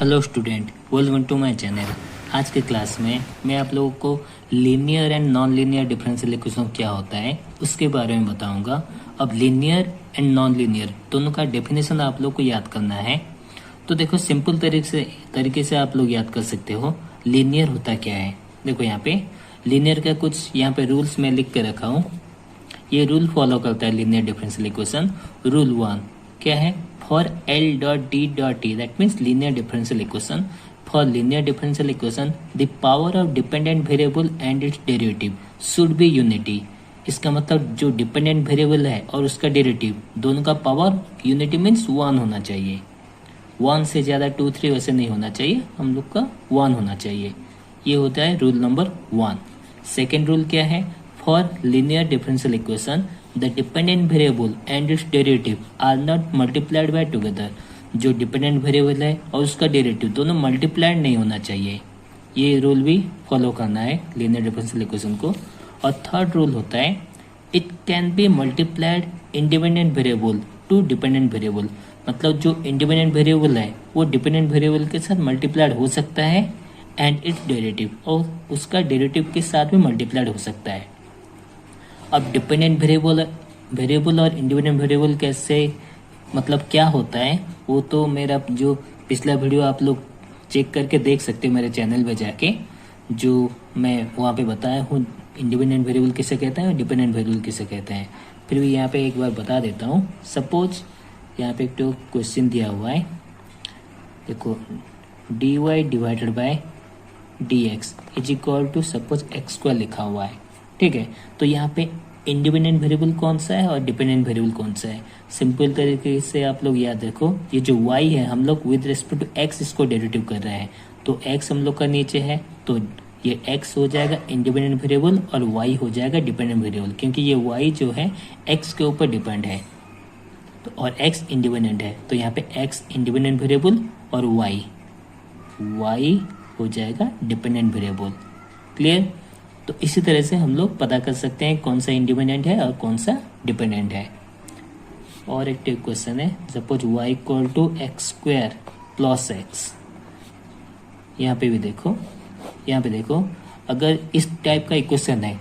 Hello student, welcome to my channel. आज के class में मैं आप लोगों को linear and non linear differential equation क्या होता है उसके बारे में बताऊंगा। अब लीनियर एंड नॉन लीनियर दोनों का डेफिनेशन आप लोग को याद करना है। तो देखो, सिंपल तरीके से आप लोग याद कर सकते हो लीनियर होता क्या है। देखो यहाँ पे लीनियर का कुछ यहाँ पे रूल्स मैं लिख के रखा हूँ। ये रूल फॉलो करता है लीनियर डिफरेंशियल इक्वेशन। रूल 1 क्या है? For L dot D dot T, that means linear differential equation. For linear differential equation the power of dependent variable and its derivative should be unity. इसका मतलब जो dependent variable है और उसका derivative दोनों का पावर यूनिटी मीन्स 1 होना चाहिए। 1 से ज़्यादा 2, 3 वैसे नहीं होना चाहिए, हम लोग का 1 होना चाहिए। ये होता है रूल नंबर 1। सेकेंड रूल क्या है? For linear differential equation the dependent variable and its derivative are not multiplied by together. जो डिपेंडेंट वेरिएबल है और उसका डेरिवेटिव दोनों मल्टीप्लाइड नहीं होना चाहिए। ये रूल भी फॉलो करना है लीनियर डिफरेंशियल इक्वेशन को। और थर्ड रूल होता है it can be multiplied independent variable to dependent variable. मतलब जो इंडिपेंडेंट वेरिएबल है वो डिपेंडेंट वेरिएबल के साथ मल्टीप्लाइड हो सकता है एंड इट्स डेरिवेटिव, और उसका डेरिवेटिव के साथ भी मल्टीप्लाइड हो सकता है। अब डिपेंडेंट वेरिएबल और इंडिपेंडेंट वेरिएबल कैसे, मतलब क्या होता है, वो तो मेरा जो पिछला वीडियो आप लोग चेक करके देख सकते हो मेरे चैनल पे जाके, जो मैं वहाँ पे बताया हूँ इंडिपेंडेंट वेरिएबल किसे कहते हैं और डिपेंडेंट वेरिएबल किसे कहते हैं। फिर भी यहाँ पे एक बार बता देता हूँ। सपोज यहाँ पे एक तो क्वेश्चन दिया हुआ है, देखो dy divided by dx is equal to suppose x square लिखा हुआ है। ठीक है, तो यहाँ पे इंडिपेंडेंट वेरिएबल कौन सा है और डिपेंडेंट वेरिएबल कौन सा है, सिंपल तरीके से आप लोग याद रखो। ये जो y है हम लोग विद रिस्पेक्ट टू x इसको डेरिवेटिव कर रहे हैं, तो x हम लोग का नीचे है तो ये x हो जाएगा इंडिपेंडेंट वेरिएबल और y हो जाएगा डिपेंडेंट वेरिएबल, क्योंकि ये y जो है x के ऊपर डिपेंड है तो और x इंडिपेंडेंट है, तो यहाँ पे x इंडिपेंडेंट वेरिएबल और y हो जाएगा डिपेंडेंट वेरिएबल। क्लियर? तो इसी तरह से हम लोग पता कर सकते हैं कौन सा इंडिपेंडेंट है और कौन सा डिपेंडेंट है। और एक क्वेश्चन है, suppose y equal to x square plus x. यहाँ पे भी देखो, यहाँ पे देखो, अगर इस टाइप का इक्वेशन है,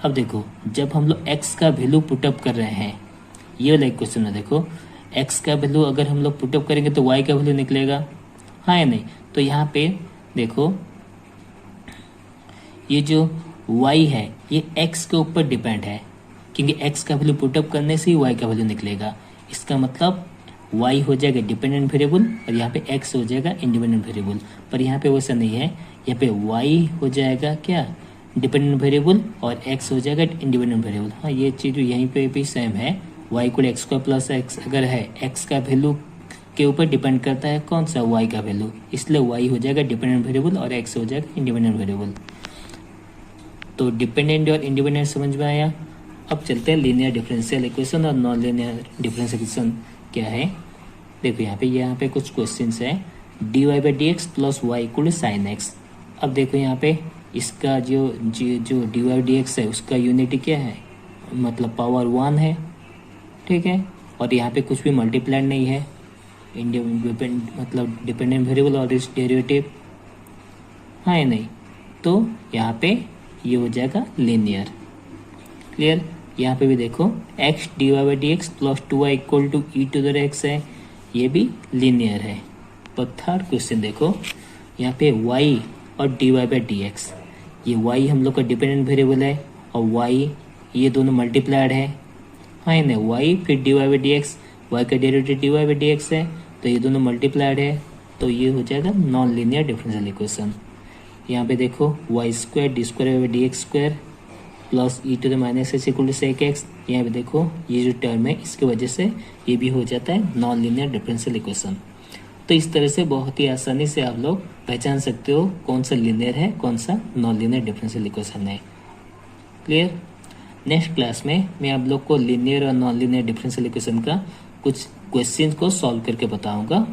अब देखो जब हम लोग x का वैल्यू पुटअप कर रहे हैं, ये वाला इक्वेशन है, देखो x का वैल्यू अगर हम लोग पुटअप करेंगे तो y का वैल्यू निकलेगा, हाँ या नहीं? तो यहाँ पे देखो ये जो y है ये x के ऊपर डिपेंड है, क्योंकि x का वैल्यू पुटअप करने से ही y का वैल्यू निकलेगा। इसका मतलब y हो जाएगा डिपेंडेंट वेरिएबल और यहाँ पे x हो जाएगा इंडिपेंडेंट वेरिएबल। पर यहाँ पे वैसा नहीं है, यहाँ पे y हो जाएगा क्या डिपेंडेंट वेरिएबल और x हो जाएगा इंडिपेंडेंट वेरिएबल। हाँ, ये चीज़ यहीं पे भी सेम है। y equal x square plus x अगर है, x का वैल्यू के ऊपर डिपेंड करता है कौन सा y का वैल्यू, इसलिए y हो जाएगा डिपेंडेंट वेरिएबल और x हो जाएगा इंडिपेंडेंट वेरिएबल। तो डिपेंडेंट और इंडिपेंडेंट समझ में आया। अब चलते हैं लीनियर डिफरेंशियल इक्वेशन और नॉन लीनियर डिफरेंशियल इक्वेशन क्या है। देखो यहाँ पे कुछ क्वेश्चंस है, dy by d x plus y equal to sine x. अब देखो यहाँ पे इसका जो dy बाई डी एक्स है उसका यूनिटी क्या है, मतलब पावर 1 है। ठीक है, और यहाँ पे कुछ भी मल्टीप्लाइड नहीं है, मतलब डिपेंडेंट वेरिएबल और इस डेरिवेटिव, हाँ या नहीं? तो यहाँ पे ये हो जाएगा लीनियर। क्लियर? यहाँ पे भी देखो x dy by d x plus 2y equal to e to the x है, ये भी लीनियर है। पर थर्ड क्वेश्चन देखो, यहाँ पे y और dy बाई डी एक्स, ये y हम लोग का डिपेंडेंट वेरिएबल है और y ये दोनों मल्टीप्लाइड है, हाँ या नहीं? y फिर dy by d x, y का derivative dy by d x है तो ये दोनों मल्टीप्लाइड है, तो ये हो जाएगा नॉन लीनियर डिफरेंशियल इक्वेशन। यहाँ पे देखो y square d square by d x square plus e to the minus x equal to sec x. यहाँ पे देखो ये जो टर्म है इसकी वजह से ये भी हो जाता है नॉन लीनियर डिफरेंशियल इक्वेशन। तो इस तरह से बहुत ही आसानी से आप लोग पहचान सकते हो कौन सा लीनियर है कौन सा नॉन लीनियर डिफरेंशियल इक्वेशन है। क्लियर? नेक्स्ट क्लास में मैं आप लोग को लीनियर और नॉन लीनियर डिफरेंशियल इक्वेशन का कुछ क्वेश्चन को सॉल्व करके बताऊंगा।